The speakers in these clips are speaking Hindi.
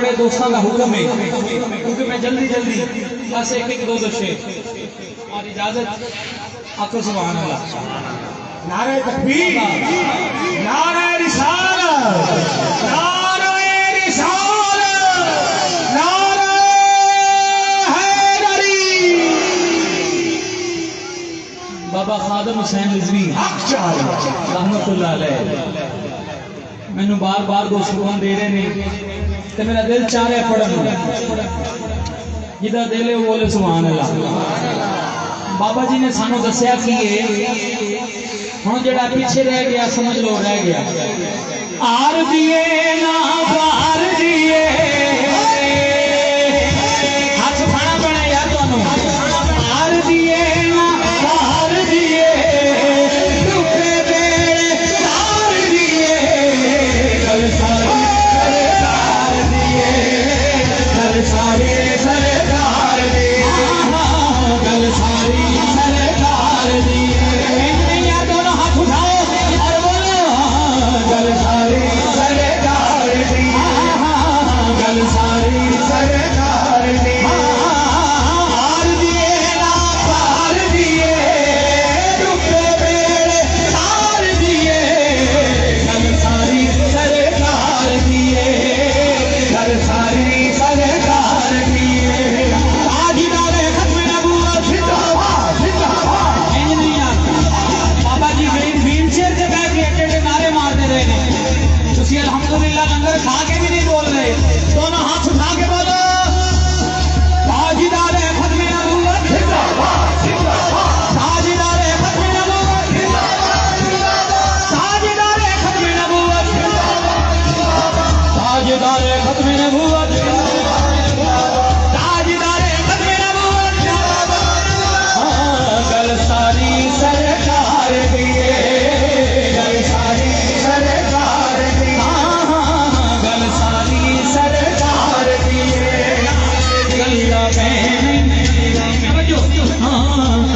बड़े दोस्तों का हुक्म है क्योंकि मैं जल्दी जल्दी बस एक एक दो शेर और इजाजत आपको। सुभान अल्लाह। नारे तकबीर, नारे रिसालत, नारे रिसालत, नारे हैदरी। बाबा खादम हुसैन रिजवी रहमतुल्लाह अलैह मैनू बार बार दो सुकून दे रहे हैं तो मेरा दिल चाह रहा है पढ़न। जिदा दिल है वो बोले सुभान अल्लाह। बाबा जी ने सानू दसिया कि हुण जेड़ा पीछे रह गया समझ लो रह गया। आर दिए ना बार दिए हाथ खाना पड़े यार तुहानू। आर दिए ना बार दिए डुबे बेड़े तार दिए कल सारी सरकार दिए कल सारी सरकार दिए कल सारी सरकार दिए। दोनों हाथ उठाओ और बोलो कल सारी सरकार दिए कल सारी सरकार दिए। हार दिए ना पार दिए डूबे बेड़े तार दिए कल सारी सरकार दिए कल सारी सरकार दिए। ताजदारे खत्म नबूवत जिंदाबाद जिंदाबाद। बाबा जी व्हील चेयर से बैठ के एटे नारे मारते रहे हैं। तुसी अल्हम्दुलिल्लाह लंगर खा के भी नहीं बोल रहे। दोनों हाथ उठा के बोलो ताजदारे खत्म नबूवत जिंदाबाद जिंदाबाद। ताजदारे खत्म नबूवत जिंदाबाद जिंदाबाद। ताजदारे खत्म नबूवत जिंदाबाद जिंदाबाद। ताजदारे खत्म नबूवत जिंदाबाद। ताजदारे खत्म नबूवत जिंदाबाद। कल सारी सरकार दिए कल सारी सरकार दिए कल सारी सरकार दिए। कल्ला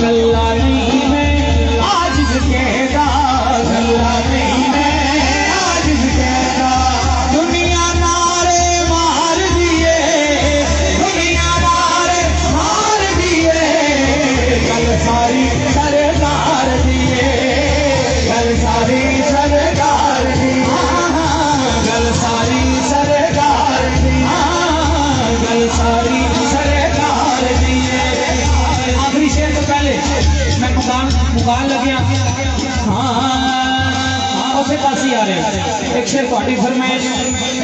कल्ला नहीं मैं आज कहता कल्ला नहीं मैं आज कहता। दुनिया नारे मार दिए दुनिया नारे मार दिए कल सारी सरकार दिए कल सारी सरकार दिए कल सारी सरकार दिए कल सारी सरकार दिए। आखिरी शेर तो पहले मैं पुकार लग्या। हाँ उसे पासी आ रहे एक शेर थोड़ी फरमाइश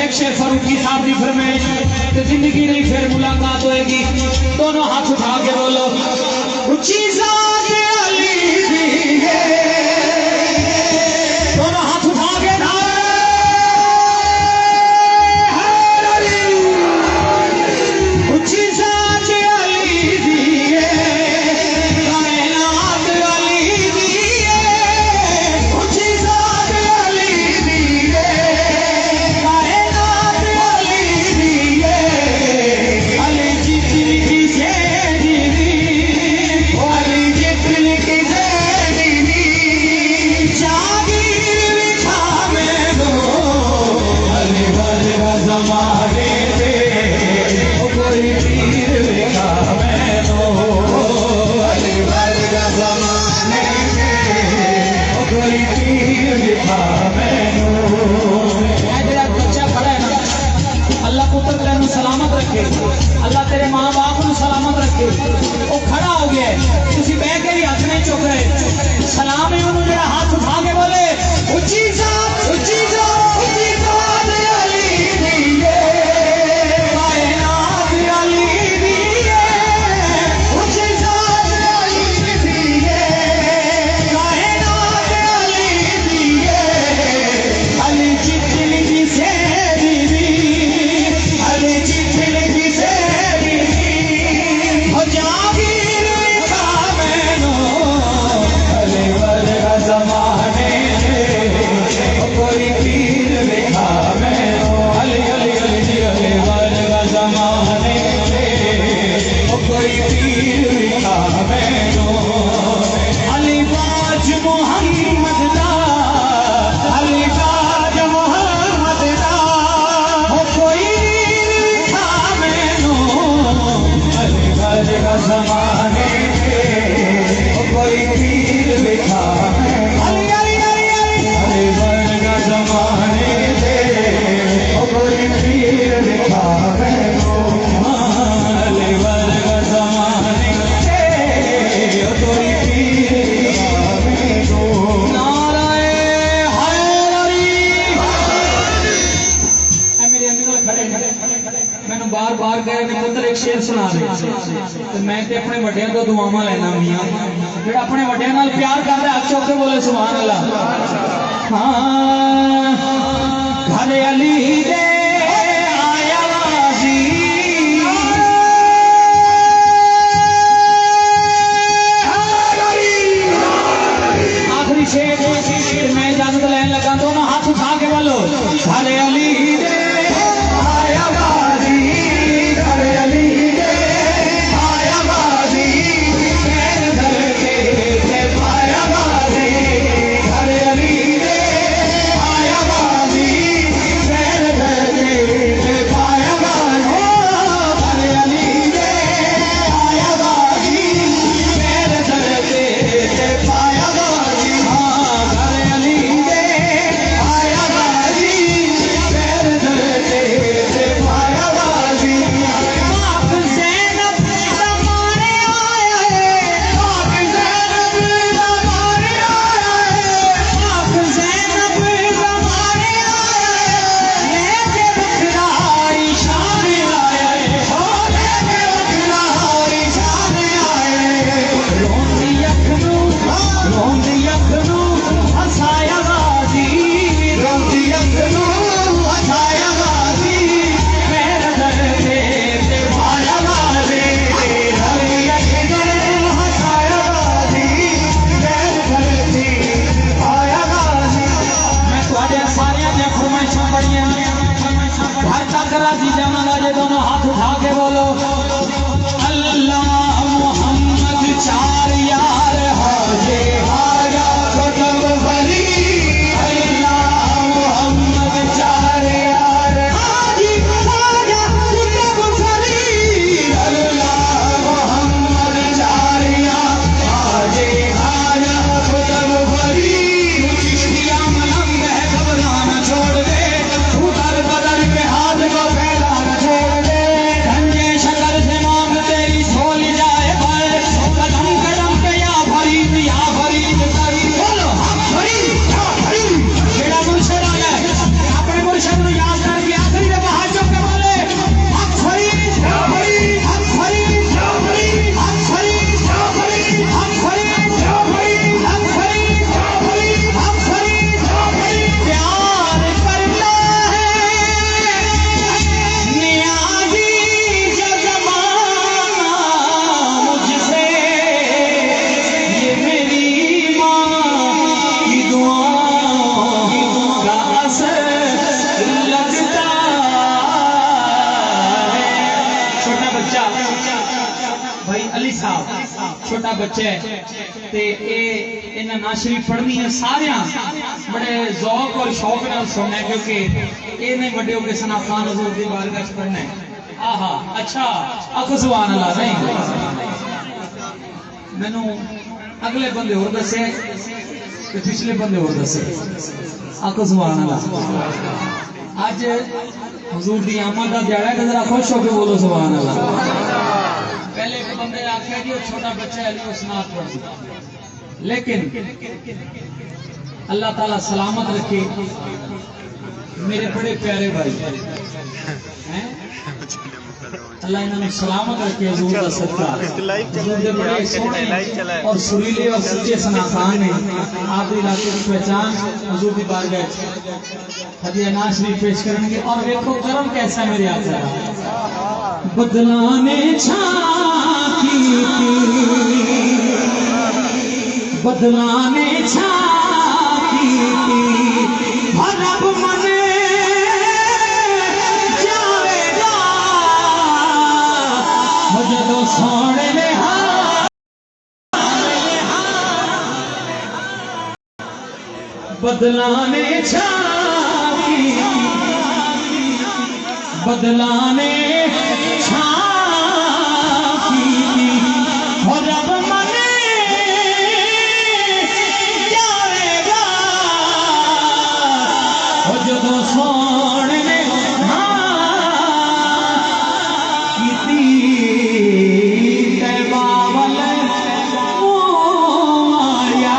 एक शेर फरूकी साहब की फरमाइश तो जिंदगी नहीं फिर मुलाकात होएगी। दोनों हाथ उठा के बोलो ऊंची ज़ात अली दी है। दोनों हाथ उठा के ऊंची ज़ात अली दी है कायनात अली दी है ऊंची ज़ात अली दी है कायनात अली दी है। अली जितनी की से दी अली जितनी की से जमाने कोई पीर लिखा अली अली अली अली वर्ग जमाने दे कोई पीर लिखा अली वर्ग जमाने दे कोई पीर लिखा नाराए हैदरी मेरे अंकल खड़े मैंने बार बार कह रहे पुत्र एक शेर सुना दे तो मैं ते अपने वड्डियां तो दुआवां लेना मियां जेड़ा अपने वड्डियां नाल प्यार करदा हक चुक के बोले सुभान अल्लाह हां घर अली दे आया वाजी आखिरी शेर मैं इजाजत लेने लगा दोनों हाथ उठा के बोलो घर अली दे दोनों हाथ उठा के बोलो अल्लाह मोहम्मद चार यार हाजे हाजा कुतुब वली अल्लाह मोहम्मद चार यार हाजी हाजा कुतुब वली अल्लाह मोहम्मद चार यार हाजे हाजा कुतुब वली चिश्तिया मलंग है घबराना छोड़ दे उधर बदर पे हाथ को फैलाना छोड़ दे धन्य शकर से मांग तेरी झोल जाए पर कदम कदम पे या फरीद करी बोलो हम फरीद या फरीद जेड़ा मुर्शिद आ गया अपने मुर्शिद को याद करके आखिरी दफा हाथ चुक के बोले हम फरीद या फरीद हम फरीद या फरीद हम फरीद या फरीद हम फरीद या फरीद हम फरीद या फरीद हम फरीद या फरीद प्यार करता है नियाजी जमाना मुझसे ये मेरी माँ की दुआओं का असर लगता है छोटा बच्चा भाई अली साहब छोटा बच्चा है ते इन्हें ना शरीफ पढ़नी है सारे बड़े ज़ौक और शौक नाल सुनना है क्योंकि ये नहीं बड़े होके सना खान हुजूर की बारगाह च पढ़ना है आहा अच्छा आखो सुभान अल्लाह नहीं मैनू अगले बंदे और दसे ते पिछले बंदे और दसे आखो सुभान अल्लाह आज हुजूर दी आमद दा दिहाड़ा है जरा खुश होके बोलो सुभान अल्लाह पहले एक बंदे ने आख्या जी वो छोटा बच्चा है अली उसनात पढ़ लेकिन अल्लाह ताला सलामत रखे मेरे बड़े प्यारे भाई हैं अल्लाह इन्होंने सलामत रखे हुजूर दा सदका हुजूर दे बड़े सोहने और सुरीले और सच्चे सनाखान ने आपके इलाके की पहचान हुजूर की बारगाह हदिया नाज शरीफ पेश करेंगे और देखो करम कैसा है मेरे आका बदलाने छाकी बदलाने छाकी रब मने जावेगा जदों सोने ले बदलाने छाकी बदलाने छाकी सोने कीती तैबा वल माया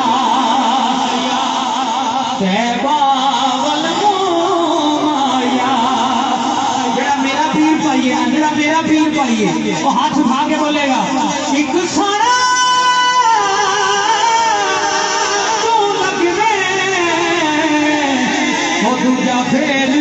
तैबा वल माया। जेड़ा मेरा पीर भाई है, जेड़ा मेरा पीर भाई है, वो हाथ उठा के बोलेगा एक सोना तू लगवे वो दूजा फेर